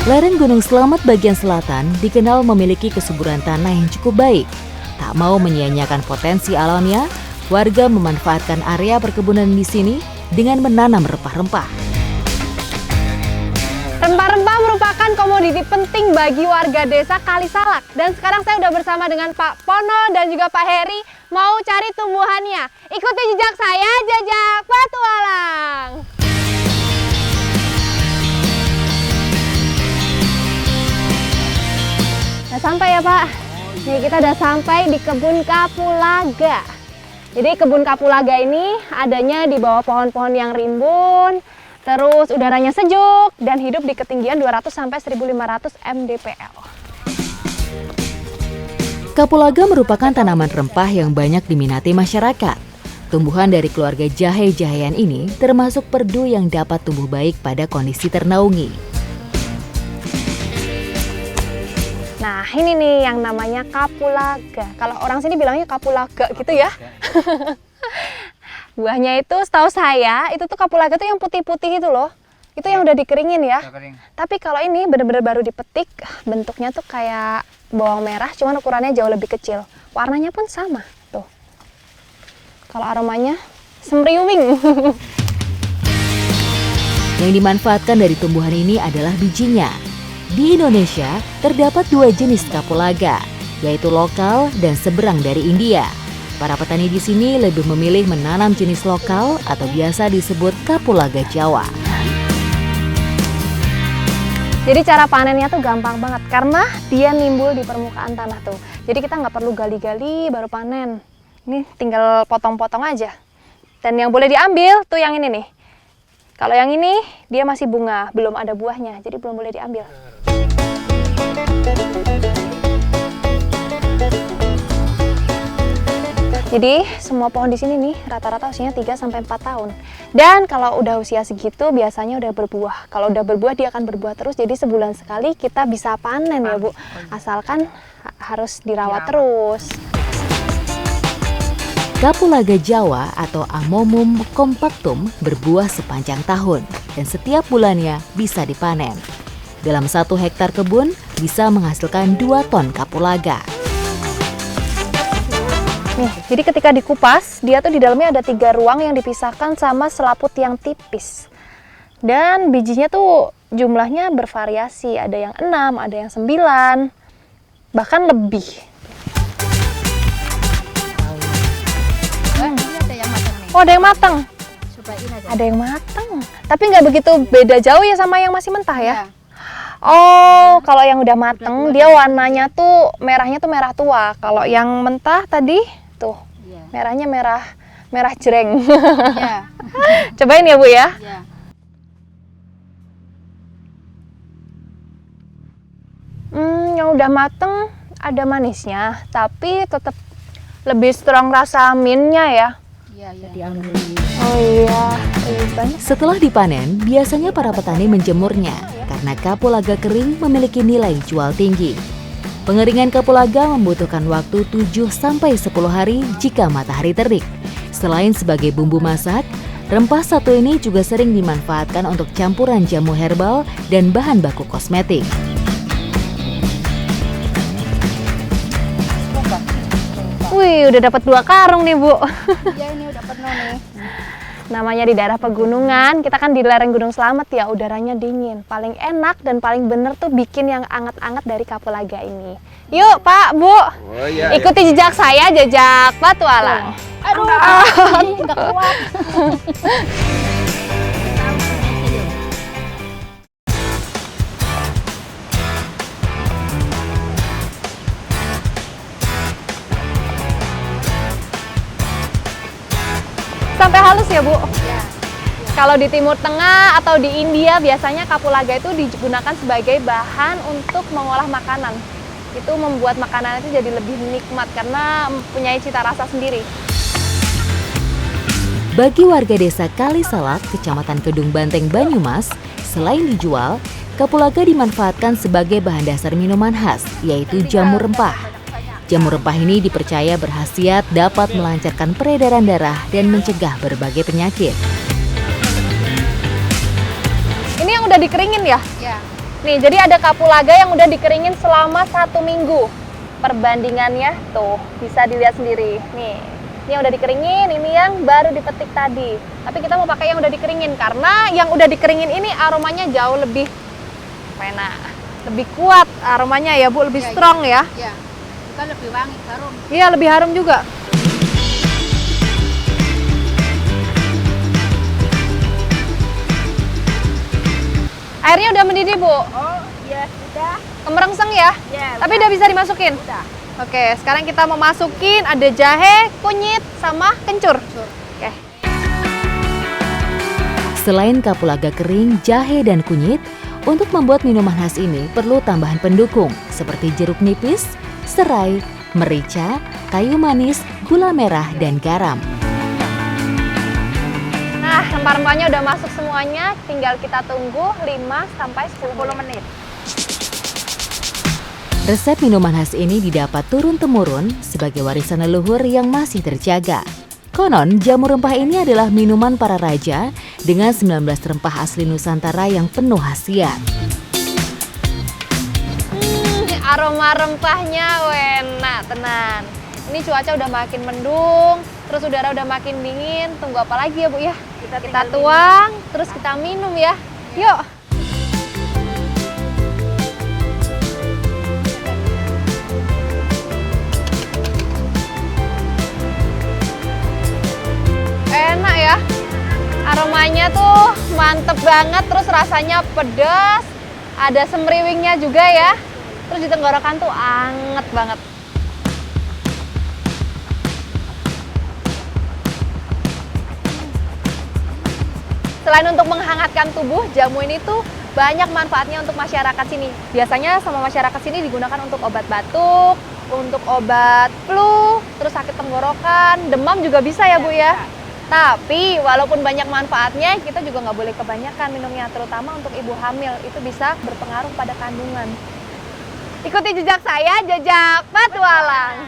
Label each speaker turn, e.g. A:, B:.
A: Lereng Gunung Slamet bagian selatan dikenal memiliki kesuburan tanah yang cukup baik. Tak mau menyia-nyiakan potensi alamnya, warga memanfaatkan area perkebunan di sini dengan menanam rempah-rempah.
B: Rempah-rempah merupakan komoditi penting bagi warga desa Kalisalak. Dan sekarang saya udah bersama dengan Pak Pono dan juga Pak Heri mau cari tumbuhannya. Ikuti jejak saya, jejak petualang. Udah sampai ya Pak? Nih kita udah sampai di kebun kapulaga. Jadi kebun kapulaga ini adanya di bawah pohon-pohon yang rimbun. Terus udaranya sejuk dan hidup di ketinggian 200 sampai 1500 mdpl.
A: Kapulaga merupakan tanaman rempah yang banyak diminati masyarakat. Tumbuhan dari keluarga jahe-jahean ini termasuk perdu yang dapat tumbuh baik pada kondisi ternaungi.
B: Nah, ini nih yang namanya kapulaga. Kalau orang sini bilangnya kapulaga gitu ya. Buahnya itu setahu saya, itu tuh kapulaga tuh yang putih-putih itu loh. Itu yang udah dikeringin ya. Tapi kalau ini bener-bener baru dipetik, bentuknya tuh kayak bawang merah, cuman ukurannya jauh lebih kecil. Warnanya pun sama, tuh. Kalau aromanya, semriwing.
A: Yang dimanfaatkan dari tumbuhan ini adalah bijinya. Di Indonesia, terdapat 2 jenis kapulaga, yaitu lokal dan seberang dari India. Para petani di sini lebih memilih menanam jenis lokal atau biasa disebut kapulaga Jawa.
B: Jadi cara panennya tuh gampang banget karena dia nimbul di permukaan tanah tuh. Jadi kita nggak perlu gali-gali baru panen. Ini tinggal potong-potong aja. Dan yang boleh diambil tuh yang ini nih. Kalau yang ini dia masih bunga, belum ada buahnya, jadi belum boleh diambil. Jadi semua pohon di sini nih rata-rata usianya 3-4 tahun. Dan kalau udah usia segitu biasanya udah berbuah. Kalau udah berbuah dia akan berbuah terus. Jadi sebulan sekali kita bisa panen ya Bu. Asalkan harus dirawat terus.
A: Kapulaga Jawa atau Amomum compactum berbuah sepanjang tahun dan setiap bulannya bisa dipanen. Dalam 1 hektar kebun bisa menghasilkan 2 ton kapulaga.
B: Nih, jadi ketika dikupas, dia tuh di dalamnya ada 3 ruang yang dipisahkan sama selaput yang tipis. Dan bijinya tuh jumlahnya bervariasi, ada yang 6, ada yang 9, bahkan lebih. Oh, ada yang matang. Ada yang matang. Tapi nggak begitu beda jauh ya sama yang masih mentah ya? Oh, kalau yang udah matang, dia warnanya tuh merahnya tuh merah tua. Kalau yang mentah tadi tuh merahnya merah jreng. Cobain ya Bu ya. Yang udah mateng ada manisnya, tapi tetap lebih strong rasa mintnya ya. Oh iya.
A: Setelah dipanen, biasanya para petani menjemurnya karena kapulaga kering memiliki nilai jual tinggi. Pengeringan kapulaga membutuhkan waktu 7-10 hari jika matahari terik. Selain sebagai bumbu masak, rempah satu ini juga sering dimanfaatkan untuk campuran jamu herbal dan bahan baku kosmetik.
B: Wih, udah dapat 2 karung nih Bu.
C: Iya, ini udah penuh nih.
B: Namanya di daerah pegunungan, kita kan di lereng Gunung Slamet ya, udaranya dingin. Paling enak dan paling bener tuh bikin yang anget-anget dari kapulaga ini. Yuk Pak, Bu, ikuti jejak saya, jejak petualang.
C: Aduh, nggak kuat.
B: Sampai halus ya Bu? Ya. Kalau di Timur Tengah atau di India biasanya kapulaga itu digunakan sebagai bahan untuk mengolah makanan. Itu membuat makanan itu jadi lebih nikmat karena mempunyai cita rasa sendiri.
A: Bagi warga desa Kalisalak, Kecamatan Kedung Banteng, Banyumas, selain dijual, kapulaga dimanfaatkan sebagai bahan dasar minuman khas, yaitu jamur rempah. Jamur rempah ini dipercaya berkhasiat dapat melancarkan peredaran darah dan mencegah berbagai penyakit.
B: Ini yang udah dikeringin ya?
C: Ya.
B: Nih, jadi ada kapulaga yang udah dikeringin selama 1 minggu. Perbandingannya tuh bisa dilihat sendiri. Nih, ini yang udah dikeringin, ini yang baru dipetik tadi. Tapi kita mau pakai yang udah dikeringin karena yang udah dikeringin ini aromanya jauh lebih enak, lebih kuat aromanya ya Bu, lebih strong ya.
C: Iya. Juga lebih wangi, harum.
B: Iya, lebih harum juga. Airnya udah mendidih, Bu.
C: Oh, iya sudah.
B: Kemerengseng ya?
C: Ya.
B: Tapi udah bisa dimasukin?
C: Udah.
B: Oke, sekarang kita mau masukin ada jahe, kunyit, sama kencur. Oke.
A: Selain kapulaga kering, jahe, dan kunyit, untuk membuat minuman khas ini perlu tambahan pendukung seperti jeruk nipis, serai, merica, kayu manis, gula merah, dan garam.
B: Nah, rempah-rempahnya udah masuk semuanya, tinggal kita tunggu 5-10 menit.
A: Resep minuman khas ini didapat turun-temurun sebagai warisan leluhur yang masih terjaga. Konon, jamu rempah ini adalah minuman para raja dengan 19 rempah asli Nusantara yang penuh khasiat.
B: Aroma rempahnya enak tenan. Ini cuaca udah makin mendung, terus udara udah makin dingin. Tunggu apa lagi ya Bu ya? Kita tuang, terus kita minum ya. Yuk. Enak ya. Aromanya tuh mantep banget, terus rasanya pedas. Ada semriwingnya juga ya. Terus di tenggorokan tuh anget banget. Selain untuk menghangatkan tubuh, jamu ini tuh banyak manfaatnya untuk masyarakat sini. Biasanya sama masyarakat sini digunakan untuk obat batuk, untuk obat flu, terus sakit tenggorokan, demam juga bisa ya Bu ya. Tapi walaupun banyak manfaatnya, kita juga nggak boleh kebanyakan minumnya, terutama untuk ibu hamil. Itu bisa berpengaruh pada kandungan. Ikuti jejak saya, jejak petualang.